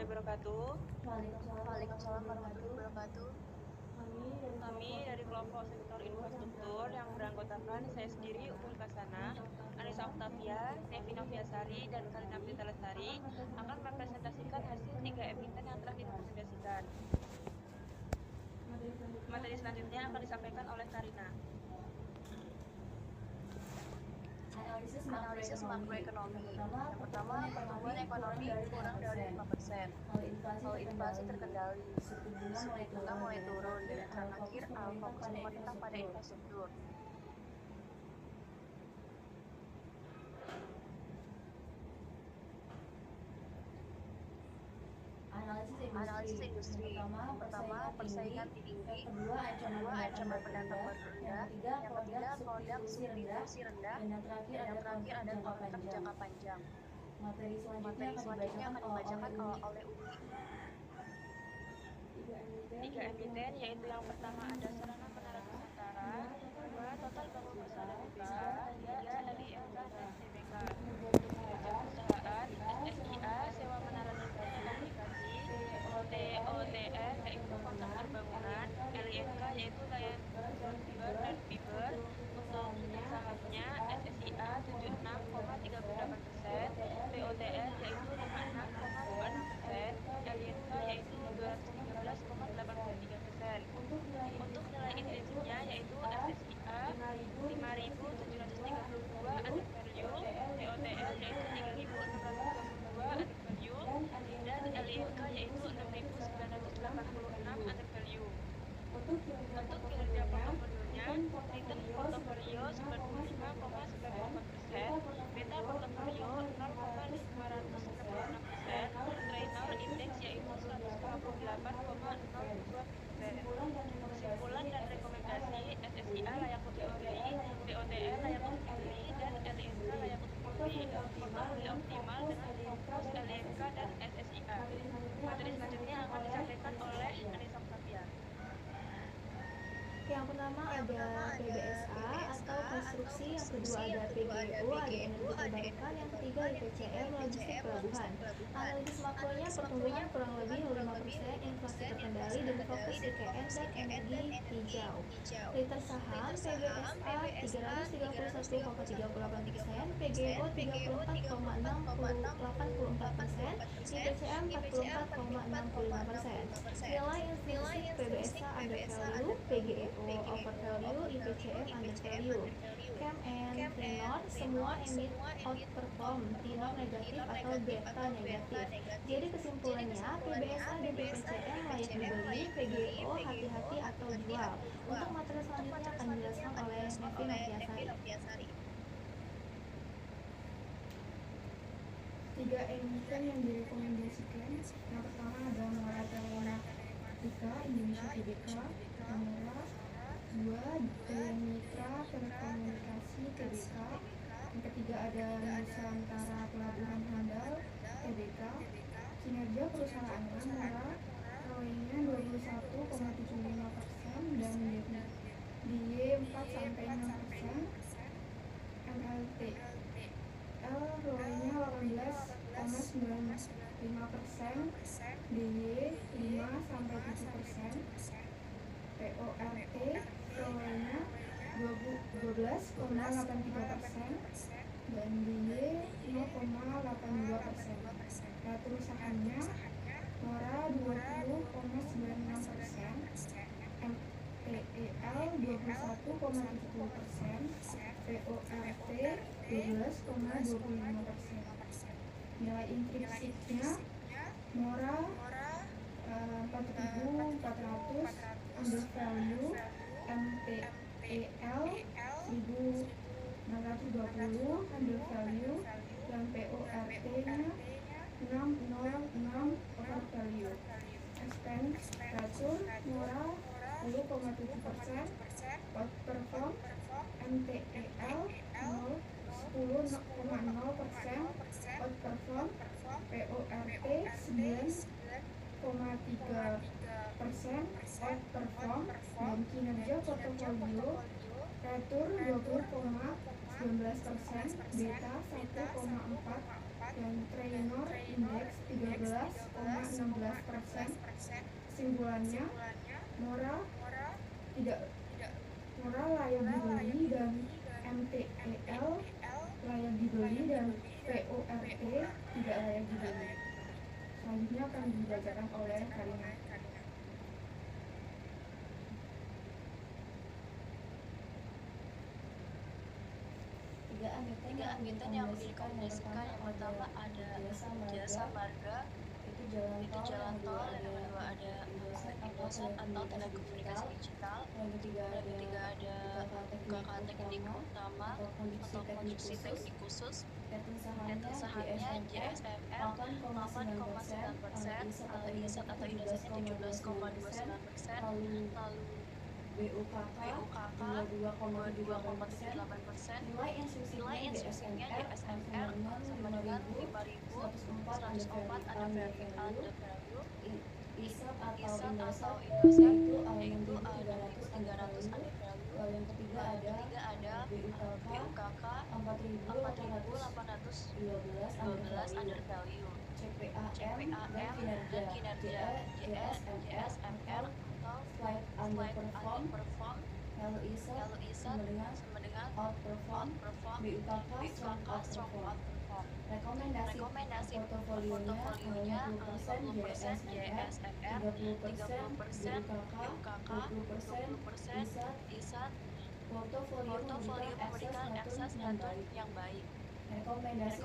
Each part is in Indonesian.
warahmatullahi wabarakatuh. Waalaikumsalam warahmatullahi wabarakatuh. Kami dari kelompok sektor infrastruktur yang beranggotakan saya sendiri, Umul Kasana, Anissa Oktavia, Nevi Noviasari, dan Karina Prita Lestari akan mempresentasikan hasil 3 emiten yang telah direkomendasikan. Materi selanjutnya akan disampaikan oleh Karina. Analisis makroekonomi. Yang pertama, pertumbuhan ekonomi kurang dari 5%. Kalau inflasi terkendali, suku bunga mulai turun, dan terakhir fokus pemerintah pada infrastruktur. Analisis industri. Yang pertama, persaingan tinggi. Yang kedua, ancaman pendatang baru rendah. Yang ketiga, produk substitusi rendah. Dan yang terakhir ada kontrak jangka panjang. Materi selanjutnya akan dibacakan oleh Umi. 3 emiten yaitu yang pertama ada Sarana Menara Nusantara, 2 Total Bangun Persada BPK, 3 LIMK dan TBK. Kerja perusahaan SSIA sewa menara listrik dan komunikasi, TOTN yaitu kontrak terbangunan, LINK yaitu layan fiber dan fiber. Untuk unit sahamnya SSIA 76,38%, TOTN yaitu 56,26%, LINK yaitu 213,83%. Untuk nilai intrinsiknya yaitu SSIA 5.732 added value, TOTL yaitu 3.632 added value, dan LINK yaitu 6.986 added value. Untuk kinerja portofolionya, return portofolio 95,94%, beta portofolio 0,566%, trainer indeks yaitu 158,02%. Kesimpulan dan rekomendasi SSIA layak untuk dibeli, TOTL layak untuk dibeli, dan LINK layak untuk dibeli. Portofolio optimal dengan fokus LINK dan SSIA. Materi selanjutnya akan disampaikan oleh Anissa Oktavia. Yang pertama ada PBSA atau konstruksi, yang kedua ada PGO, ada energi terbarukan, yang ketiga IPCM, logistik pelabuhan. Analisis makronya pertumbuhan kurang lebih 5%, inflasi terkendali, dan fokus IKN dan energi hijau. Return saham PBSA 331,38%, PGO 34,84%, IPCM 44,65%. Nilai intrinsik PBSA under value, PGO over value, IPCM under value. CAM and TNOR semua emit outperform, TNOR negatif atau beta negatif. Jadi kesimpulannya PBSA dan IPCM layak dibeli, PGO hati-hati atau jual. Untuk materi selanjutnya akan dijelaskan oleh Nevi Noviasari. 3 emiten yang direkomendasikan. Yang pertama ada Muara Telematika Indonesia Tbk, Murah. 2 Daya Mitra Telekomunikasi Tbk. Yang ketiga ada Nusantara Pelabuhan Handal Tbk. Kinerja perusahaannya Murah, ROE-nya 21,75% dan DY 4-6%. MLTL ROE-nya 18,95%, DY 5-7%, PORT ROE-nya 12,83% dan DY 0,82%. Rata usahanya Mora 20,96%, MTEL 21,70%, PORT 12,25%. Nilai intrinsiknya Mora 4.400 under value, MTEL 1.620 under value, dan PORT-nya 606 over value. Expense ratio Mora 10,7%, outperform MTEL 10,0%, outperform PORT 9,3%, outperform, dan kinerja portofolio retur 20,19%, beta 1,4, dan trainer indeks 13,5%. 13,16%. Kesimpulannya, moral layak dibeli dan MTEL layak dibeli dan PORT tidak layak dibeli. Selanjutnya akan dibacakan oleh Karina. Tiga emiten yang direkomendasikan yang pertama ada jasa marga, itu jalan tol, yang kedua ada Indosat atau telekomunikasi digital, yang ketiga ada UKK teknik utama atau konstruksi teknik khusus, rating sahamnya JSMM 8,9%, ISAT atau Indosatnya 17,29%, lalu BUKK 22,78%, nilai instruksinya JSMR sama dengan 5.104 under value, ISAT atau Indosat yaitu 6.300 under value, lalu yang ketiga ada BUKK 4.812 under value, CPAM dan kinerja JSMR atau slight underperform, lalu ISAT sama dengan outperform, BUKK strong outperform. Rekomendasi portofolionya 60% JSMR, 30% BUKK, 20% ISAT. Portofolio memberikan akses return yang baik. Rekomendasi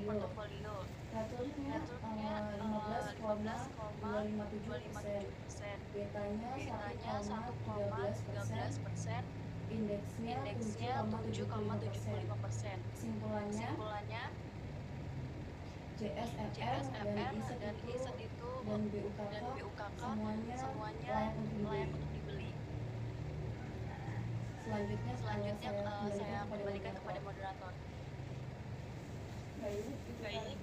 portofolio returnya 15,257%, betanya 1,13%, indeksnya 7,75%. Kesimpulannya JSMR dan ISAT itu dan BUKK semuanya layak untuk dibeli. Selanjutnya saya kembalikan kepada moderator. Baik,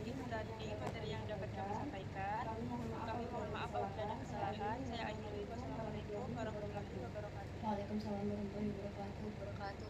itu tadi materi yang dapat kami sampaikan. Kami mohon maaf apabila ada kesalahan. Saya akhiri. Wassalamualaikum warahmatullahi wabarakatuh. Waalaikumsalam warahmatullahi wabarakatuh.